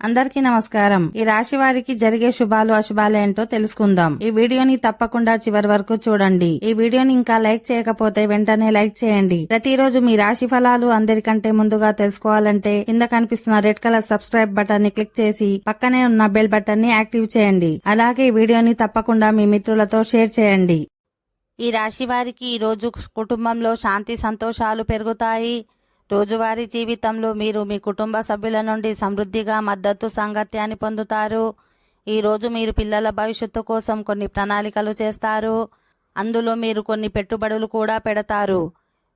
అందరికీ నమస్కారం. ఈ రాశి వారికి జరిగే శుభాలు అశుభాలు ఏంటో తెలుసుకుందాం. ఈ వీడియోని తప్పకుండా చివరి వరకు చూడండి. ఈ వీడియోని ఇంకా లైక్ చేయకపోతే వెంటనే లైక్ చేయండి. ప్రతిరోజు మీ రాశి ఫలాలు అందరికంటే ముందుగా తెలుసుకోవాలంటే కింద కనిపిస్తున్న రెడ్ కలర్ సబ్స్క్రైబ్ బటన్ ని క్లిక్ చేసి పక్కనే ఉన్న బెల్ బటన్ ని యాక్టివ్ చేయండి. అలాగే ఈ వీడియోని తప్పకుండా మీ మిత్రులతో షేర్ చేయండి. ఈ రాశి వారికి ఈ రోజు కుటుంబంలో శాంతి సంతోషాలు పెరుగుతాయి. రోజువారీ జీవితంలో మీరు మీ కుటుంబ సభ్యుల నుండి సమృద్ధిగా మద్దతు సాంగత్యాన్ని పొందుతారు. ఈరోజు మీరు పిల్లల భవిష్యత్తు కోసం కొన్ని ప్రణాళికలు చేస్తారు. అందులో మీరు కొన్ని పెట్టుబడులు కూడా పెడతారు.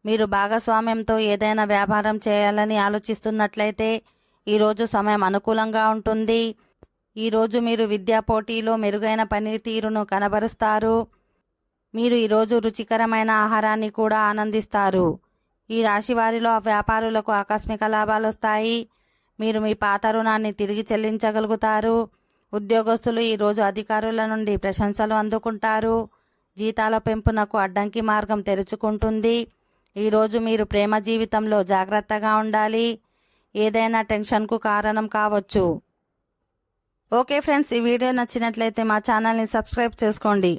మీరు భాగస్వామ్యంతో ఏదైనా వ్యాపారం చేయాలని ఆలోచిస్తున్నట్లయితే ఈరోజు సమయం అనుకూలంగా ఉంటుంది. ఈరోజు మీరు విద్యా పోటీలో మెరుగైన పనితీరును కనబరుస్తారు. మీరు ఈరోజు రుచికరమైన ఆహారాన్ని కూడా ఆనందిస్తారు. ఈ రాశి వారిలో వ్యాపారులకు ఆకస్మిక లాభాలు వస్తాయి. మీరు మీ పాత రుణాన్ని తిరిగి చెల్లించగలుగుతారు. ఉద్యోగస్తులు ఈరోజు అధికారుల నుండి ప్రశంసలు అందుకుంటారు. జీతాల పెంపునకు అడ్డంకి మార్గం తెరుచుకుంటుంది. ఈరోజు మీరు ప్రేమ జీవితంలో జాగ్రత్తగా ఉండాలి. ఏదైనా టెన్షన్కు కారణం కావచ్చు. ఓకే ఫ్రెండ్స్, ఈ వీడియో నచ్చినట్లయితే మా ఛానల్ని సబ్స్క్రైబ్ చేసుకోండి.